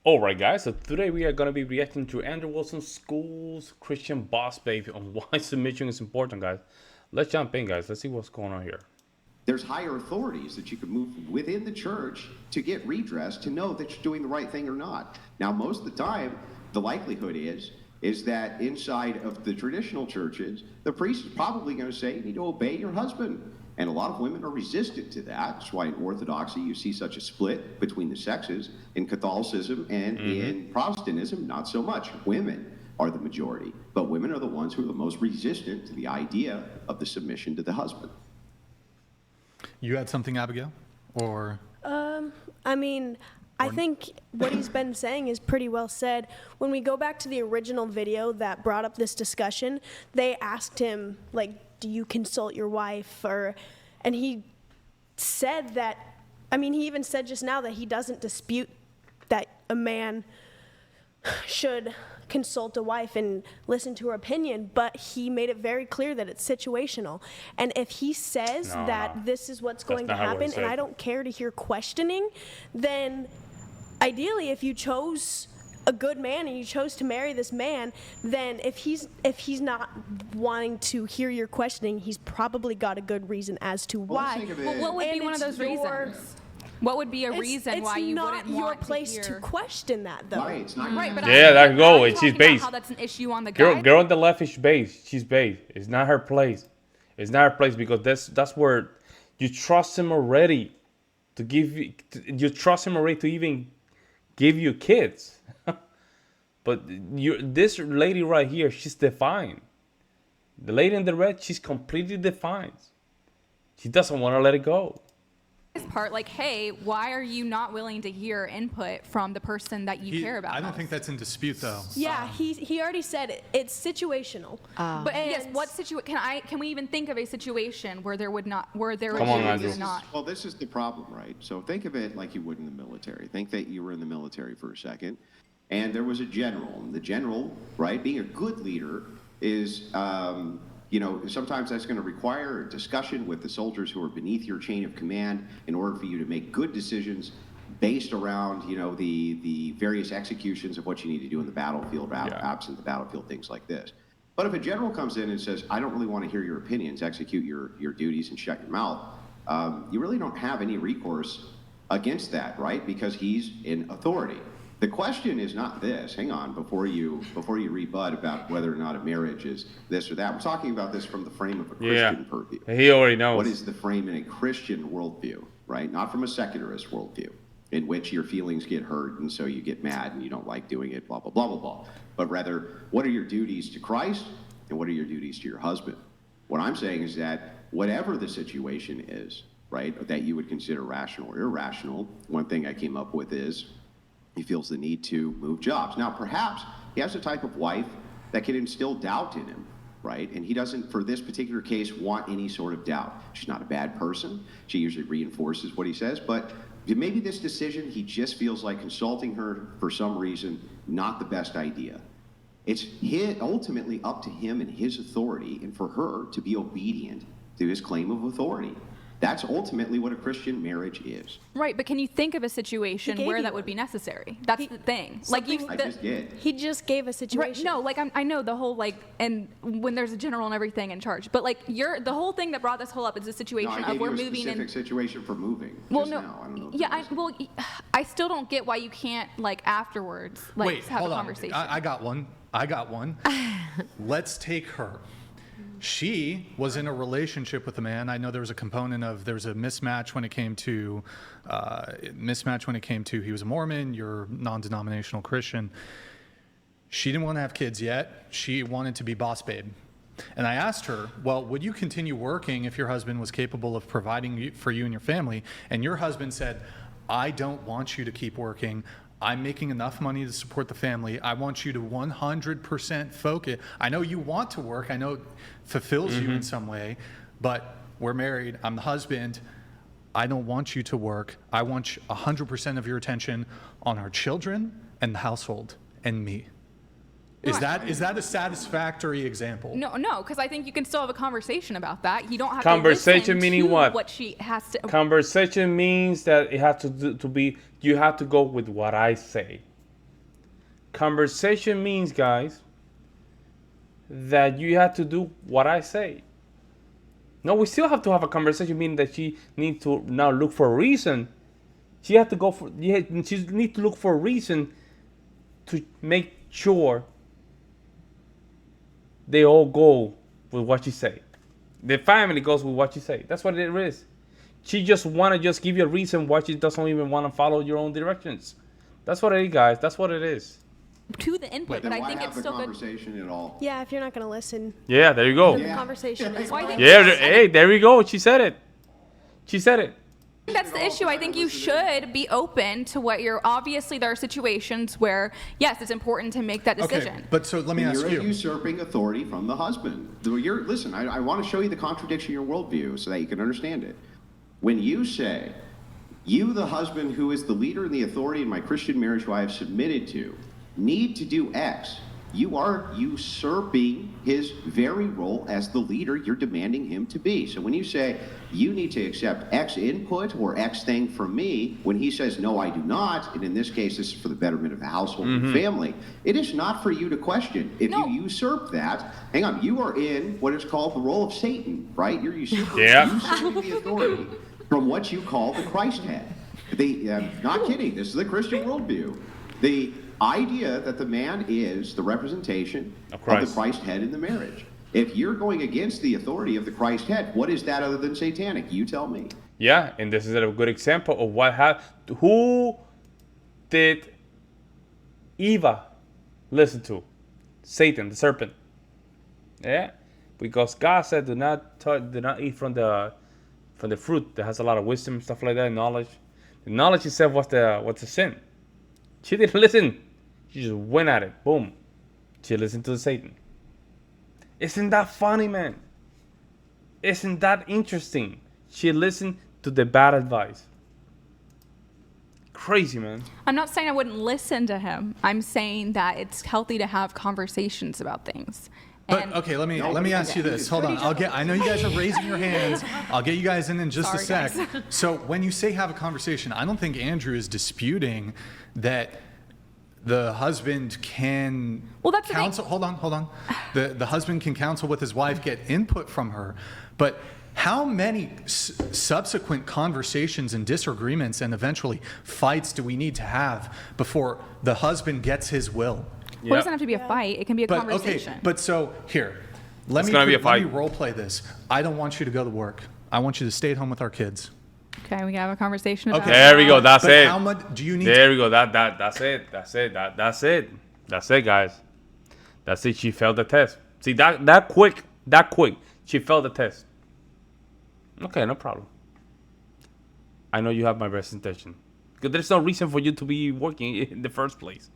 Alright guys, so today we are going to be reacting to Andrew Wilson's School's Christian Boss Baby on why submission is important, guys. Let's jump in, guys. Let's see what's going on here. There's higher authorities that you could move within the church to get redress, to know that you're doing the right thing or not. Now, most of the time, the likelihood is that inside of the traditional churches, the priest is probably going to say you need to obey your husband. And a lot of women are resistant to that. That's why in Orthodoxy you see such a split between the sexes. In Catholicism and in Protestantism, not so much. Women are the majority, but women are the ones who are the most resistant to the idea of the submission to the husband. You had something, Abigail? Or I think what he's been saying is pretty well said. When we go back to the original video that brought up this discussion, they asked him, like, do you consult your wife? And he said that, he even said just now that he doesn't dispute that a man should consult a wife and listen to her opinion, but he made it very clear that it's situational. And if he says that this is what's going to happen and I don't care to hear questioning, then ideally if you chose a good man and you chose to marry this man, then if he's not wanting to hear your questioning, he's probably got a good reason as to why. Well, what would be one of those reasons? What would be a reason why you wouldn't want to hear? It's not your place to question that, though. Right, it's not Right, but Yeah, there you go. She's based. How that's an issue on the Girl, guy. girl on the left is based. She's based. It's not her place. It's not her place because that's where you trust him already to give you. You trust him already to even give you kids. But this lady right here, she's defined. The lady in the red, she's completely defined. She doesn't want to let it go. This part, like, hey, why are you not willing to hear input from the person that you care about? I don't think that's in dispute, though. Yeah, he already said it. It's situational. But yes, what can we even think of a situation where there would not, where there Come on, would Andrew. not? Well, this is the problem, right? So think of it like you would in the military. Think that you were in the military for a second, and there was a general. And the general, right, being a good leader is, sometimes that's going to require a discussion with the soldiers who are beneath your chain of command in order for you to make good decisions based around, the various executions of what you need to do in the battlefield, absent the battlefield, things like this. But if a general comes in and says, I don't really want to hear your opinions, execute your duties and shut your mouth, you really don't have any recourse against that, right? Because he's in authority. The question is not this. Hang on, before you rebut about whether or not a marriage is this or that. We're talking about this from the frame of a Christian purview. He already knows. What is the frame in a Christian worldview, right? Not from a secularist worldview, in which your feelings get hurt and so you get mad and you don't like doing it, blah, blah, blah, blah, blah. But rather, what are your duties to Christ and what are your duties to your husband? What I'm saying is that whatever the situation is, right, that you would consider rational or irrational, one thing I came up with is, he feels the need to move jobs. Now, perhaps he has a type of wife that can instill doubt in him, right? And he doesn't, for this particular case, want any sort of doubt. She's not a bad person. She usually reinforces what he says. But maybe this decision, he just feels like consulting her for some reason, not the best idea. It's ultimately up to him and his authority and for her to be obedient to his claim of authority. That's ultimately what a Christian marriage is. Right, but can you think of a situation where that would be necessary? That's the thing. I just did. He just gave a situation. Right, no, I know the whole, and when there's a general and everything in charge, but the whole thing that brought this whole up is the situation of we're moving in. I gave you a specific situation for moving. Well, just no, now. I don't know. Yeah, I still don't get why you can't afterwards Wait, have hold a on. conversation. I got one. Let's take her. She was in a relationship with a man. I know there was a component of there's a mismatch when it came to he was a Mormon, you're non-denominational Christian. She didn't want to have kids yet. She wanted to be boss babe. And I asked her, well, would you continue working if your husband was capable of providing for you and your family? And your husband said, I don't want you to keep working. I'm making enough money to support the family. I want you to 100% focus. I know you want to work. I know it fulfills you in some way, but we're married. I'm the husband. I don't want you to work. I want 100% of your attention on our children and the household and me. Is that a satisfactory example? No, because I think you can still have a conversation about that. You don't have Conversation to listen meaning to what? she has to. Conversation means that it has to be. You have to go with what I say. Conversation means, guys, that you have to do what I say. No, we still have to have a conversation, meaning that she needs to now look for a reason. She has to go for. She needs to look for a reason to make sure they all go with what you say. The family goes with what you say. That's what it is. She just want to just give you a reason why she doesn't even want to follow your own directions. That's what it is, guys. That's what it is. To the input, but Then I why think have it's the still good. conversation at all? Yeah, if you're not gonna listen, Yeah, there you go. then the conversation is. Well, I think Yeah, hey, there we go. She said it. She said it. that's the issue. I think you should be open to what you're. Obviously, there are situations where, yes, it's important to make that decision. Okay, but so let me And ask you're you. usurping authority from the husband. Listen, I want to show you the contradiction in your worldview so that you can understand it. When you say, you, the husband who is the leader and the authority in my Christian marriage who I have submitted to, need to do X, you are usurping his very role as the leader you're demanding him to be. So when you say, you need to accept X input or X thing from me, when he says, no, I do not, and in this case, this is for the betterment of the household and family, it is not for you to question. If No. you usurp that, hang on, you are in what is called the role of Satan, right? You're usurping the authority from what you call the Christ head. Not kidding, this is the Christian worldview. The idea that the man is the representation of the Christ head in the marriage. If you're going against the authority of the Christ head, what is that other than satanic? You tell me. Yeah, and this is a good example of what happened. Who did Eva listen to? Satan, the serpent. Yeah, because God said, do not eat from the fruit that has a lot of wisdom, stuff like that, knowledge. The knowledge itself was the sin. She didn't listen. She just went at it. Boom. She listened to Satan. Isn't that funny, man? Isn't that interesting? She listened to the bad advice. Crazy, man. I'm not saying I wouldn't listen to him. I'm saying that it's healthy to have conversations about things. But And okay, let me ask you this. Hold on. I know you guys are raising your hands. I'll get you guys in just a Sorry, sec. So when you say have a conversation, I don't think Andrew is disputing that the husband can Well, that's the thing. counsel. Hold on. The husband can counsel with his wife, get input from her. But how many subsequent conversations and disagreements and eventually fights do we need to have before the husband gets his will? Well, it doesn't have to be a fight. It can be a But conversation. okay, but so here, let It's me gonna be a let me fight. role play this. I don't want you to go to work. I want you to stay at home with our kids. Okay, we can have a conversation about Okay. There we go. That's But it. how much do you need? There we go. That's it. That's it, guys. That's it. She failed the test. See, that quick. She failed the test. Okay, no problem. I know you have my best intention. Because there's no reason for you to be working in the first place.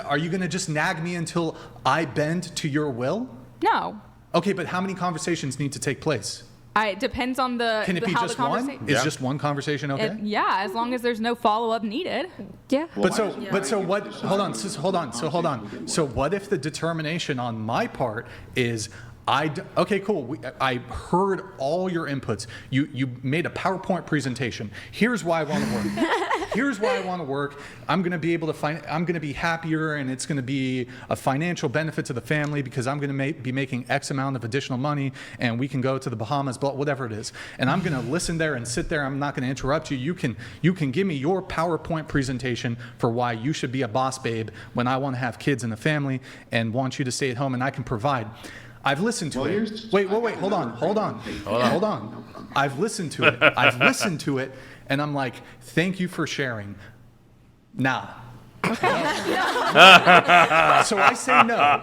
Are you going to just nag me until I bend to your will? No. Okay, but how many conversations need to take place? It depends on Can it be how just the one? conversation. Is just one conversation okay? Yeah, as long as there's no follow-up needed. Yeah. But so what? Hold on. So what if the determination on my part is okay, cool. I heard all your inputs. You made a PowerPoint presentation. Here's why I want to work. Here's why I want to work. I'm going to be able to I'm going to be happier, and it's going to be a financial benefit to the family because I'm going to be making X amount of additional money, and we can go to the Bahamas, but whatever it is. And I'm going to listen there and sit there. I'm not going to interrupt you. You can give me your PowerPoint presentation for why you should be a boss babe when I want to have kids and a family and want you to stay at home, and I can provide. I've listened to it. Wait, hold on. I've listened to it, and I'm like, thank you for sharing. Nah. So I say no.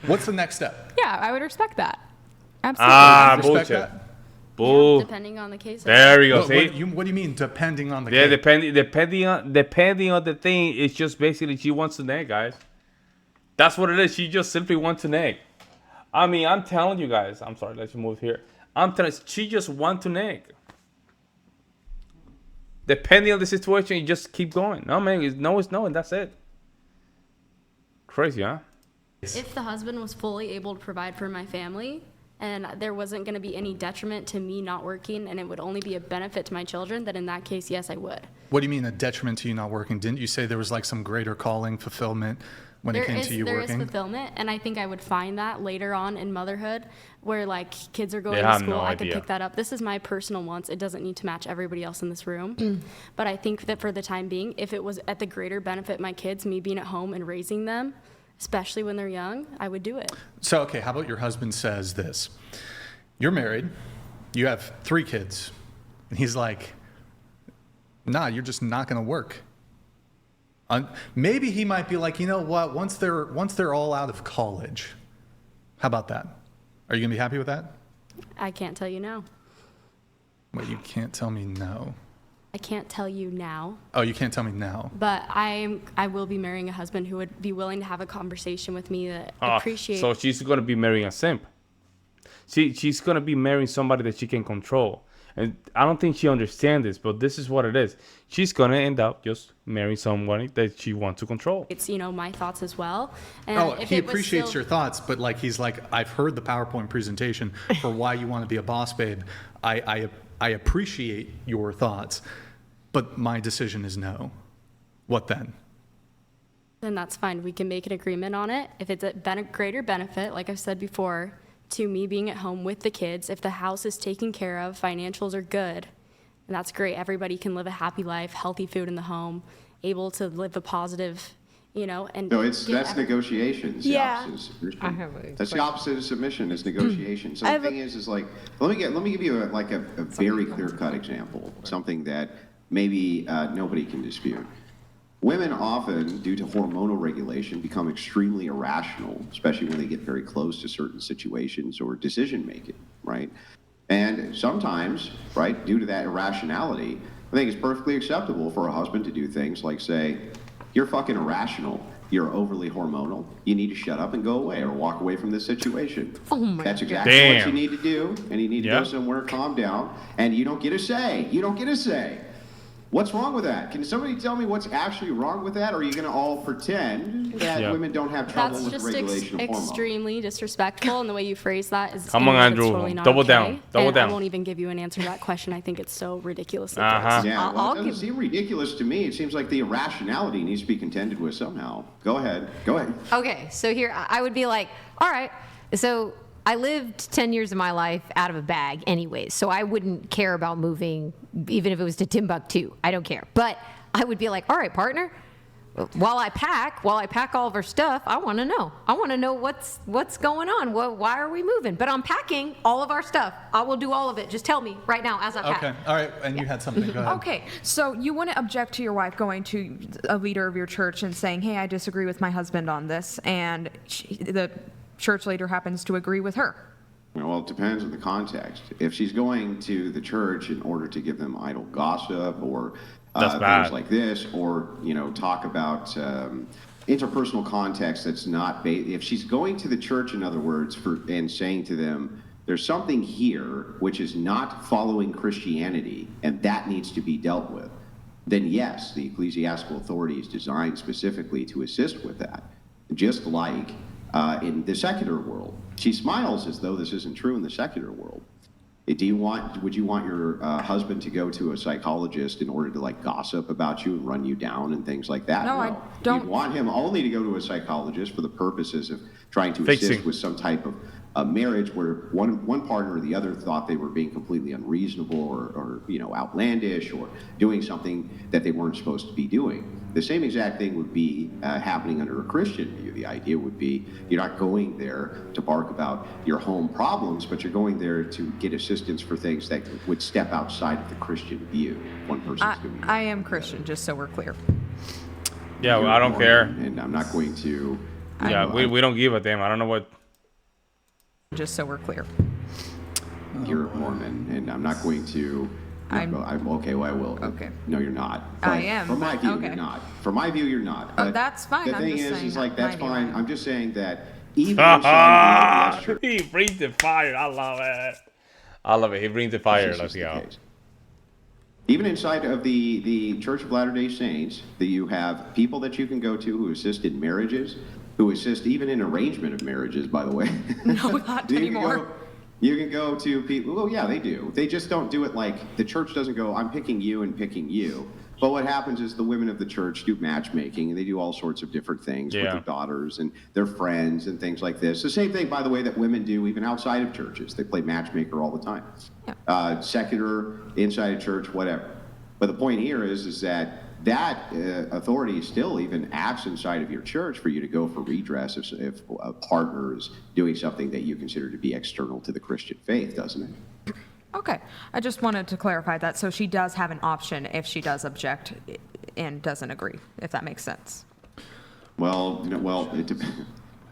What's the next step? Yeah, I would respect that. Absolutely. Respect Bullshit. that? Bull. Depending on the case. There we go. What See? do you mean depending on the Yeah, case? depending on the thing, it's just basically she wants to nag, guys. That's what it is. She just simply wants to nag. I mean, I'm telling you guys. I'm sorry, let's move here. I'm telling you, she just wants to nag. Depending on the situation, you just keep going. No, man, it's no, and that's it. Crazy, huh? If the husband was fully able to provide for my family and there wasn't going to be any detriment to me not working, and it would only be a benefit to my children, then in that case, yes, I would. What do you mean a detriment to you not working? Didn't you say there was like some greater calling, fulfillment when it came to you There working? is fulfillment, and I think I would find that later on in motherhood, where like kids are going They to have school. no I could idea. pick that up. This is my personal wants. It doesn't need to match everybody else in this room. But I think that for the time being, if it was at the greater benefit my kids, me being at home and raising them, especially when they're young, I would do it. So, okay, how about your husband says this? You're married, you have 3 kids, and he's like, nah, you're just not going to work. Maybe he might be like, you know what, once they're all out of college, how about that? Are you going to be happy with that? I can't tell you no. Wait, you can't tell me no. I can't tell you now, Oh, you can't tell me now. but I will be marrying a husband who would be willing to have a conversation with me that appreciates. So she's gonna be marrying a simp. She's gonna be marrying somebody that she can control. And I don't think she understands this, but this is what it is. She's gonna end up just marrying somebody that she wants to control. It's, my thoughts as well. And Oh, if he it was appreciates still- your thoughts, but like he's like, I've heard the PowerPoint presentation for why you want to be a boss babe. I appreciate your thoughts, but my decision is no. What then? Then that's fine. We can make an agreement on it. If it's a greater benefit, like I've said before, to me being at home with the kids, if the house is taken care of, financials are good, and that's great. Everybody can live a happy life, healthy food in the home, able to live a positive, and No, give that's negotiations. Yeah. The opposite of submission. I have a That's the question. opposite of submission is negotiation. So I the have a- thing is like, let me give you a very clear-cut example, something that maybe nobody can dispute. Women often, due to hormonal regulation, become extremely irrational, especially when they get very close to certain situations or decision-making, right? And sometimes, right, due to that irrationality, I think it's perfectly acceptable for a husband to do things like say, you're fucking irrational, you're overly hormonal, you need to shut up and go away or walk away from this situation. Oh my That's exactly God. what you need to do, and you need to Yeah. go somewhere, calm down, and you don't get a say. You don't get a say. What's wrong with that? Can somebody tell me what's actually wrong with that? Or are you going to all pretend that Yeah. women don't have trouble That's with just regulation of hormones? extremely disrespectful, and the way you phrase that is Come on, Andrew. totally not Double okay. down. Double And down. I won't even give you an answer to that question. I think it's so ridiculous. Uh-huh. Yeah, well, I'll it doesn't give- seem ridiculous to me. It seems like the irrationality needs to be contended with somehow. Go ahead. Go ahead. Okay, so here I would be like, all right, so I lived 10 years of my life out of a bag anyways, so I wouldn't care about moving, even if it was to Timbuktu. I don't care. But I would be like, all right, partner, while I pack all of our stuff, I want to know. I want to know what's going on. Why are we moving? But I'm packing all of our stuff. I will do all of it. Just tell me right now as I pack. Okay, all right, and you had something, go ahead. Okay, so you wouldn't object to your wife going to a leader of your church and saying, hey, I disagree with my husband on this, and the church leader happens to agree with her. Well, it depends on the context. If she's going to the church in order to give them idle gossip or That's bad. things like this, or talk about interpersonal context that's not. If she's going to the church, in other words, and saying to them, "There's something here which is not following Christianity, and that needs to be dealt with," then yes, the ecclesiastical authority is designed specifically to assist with that. Just like in the secular world. She smiles as though this isn't true in the secular world. Would you want your husband to go to a psychologist in order to gossip about you and run you down and things like that? No, I don't. You'd want him only to go to a psychologist for the purposes of trying to Fixing. assist with some type of a marriage where one partner or the other thought they were being completely unreasonable or outlandish or doing something that they weren't supposed to be doing. The same exact thing would be happening under a Christian view. The idea would be you're not going there to bark about your home problems, but you're going there to get assistance for things that would step outside of the Christian view. One person's doing it. I am Christian, just so we're clear. Yeah, well, You're I don't care. Mormon, and I'm not going to. Yeah, we don't give a damn. I don't know what. Just so we're clear. You're Mormon, and I'm not going to. I'm okay. Well, I will. Okay. No, you're not. I But am, For my but view, okay. you're not. For my view, you're not. Oh, But that's fine. The I'm thing just is saying like that's mine fine. anyway. I'm just saying that even inside the LDS church, He brings the fire. I love it. I love it. He brings the fire. this Let's is the go. case. Even inside of the Church of Latter-day Saints, that you have people that you can go to who assist in marriages, who assist even in arrangement of marriages, by the way. No, not You can anymore. go- You can go to people, well, yeah, they do. They just don't do it like, the church doesn't go, I'm picking you and picking you. But what happens is the women of the church do matchmaking, and they do all sorts of different things with their daughters and their friends and things like this. The same thing, by the way, that women do even outside of churches. They play matchmaker all the time. Secular, inside a church, whatever. But the point here is that authority still even acts inside of your church for you to go for redress if a partner is doing something that you consider to be external to the Christian faith, doesn't it? Okay, I just wanted to clarify that. So she does have an option if she does object and doesn't agree, if that makes sense. Well,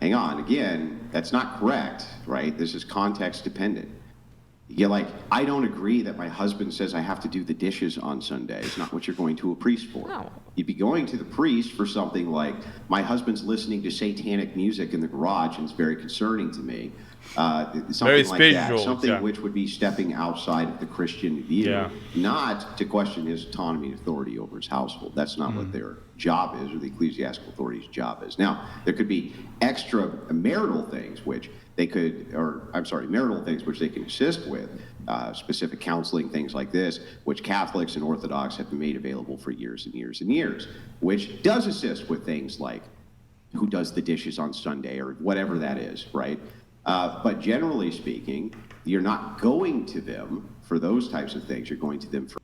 hang on. Again, that's not correct, right? This is context dependent. You're like, I don't agree that my husband says I have to do the dishes on Sunday. It's not what you're going to a priest for. No. You'd be going to the priest for something like, my husband's listening to satanic music in the garage and it's very concerning to me. Something Very like spiritual, that. Something yeah. which would be stepping outside of the Christian view, not to question his autonomy and authority over his household. That's not what their job is, or the ecclesiastical authority's job is. Now, there could be marital things which they can assist with, specific counseling, things like this, which Catholics and Orthodox have made available for years and years and years, which does assist with things like who does the dishes on Sunday or whatever that is, right? But generally speaking, you're not going to them for those types of things. You're going to them for.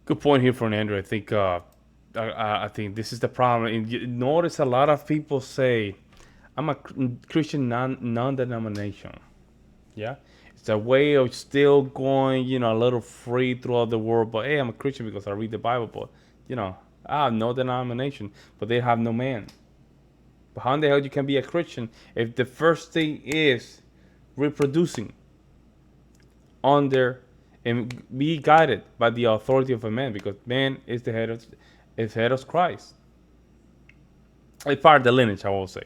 Good point here from Andrew. I think I think this is the problem. And you notice a lot of people say, I'm a Christian non-denomination. Yeah, it's a way of still going, a little free throughout the world. But hey, I'm a Christian because I read the Bible. But I have no denomination, but they have no man. But how in the hell you can be a Christian if the first thing is reproducing under and be guided by the authority of a man, because man is the head of Christ. It's part of the lineage, I will say.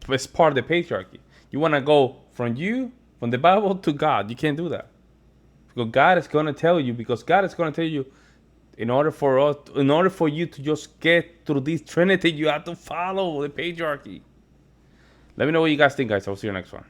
It's part of the patriarchy. You want to go from the Bible to God. You can't do that. Because God is going to tell you, in order for you to just get through this Trinity, you have to follow the patriarchy. Let me know what you guys think, guys. I'll see you next one.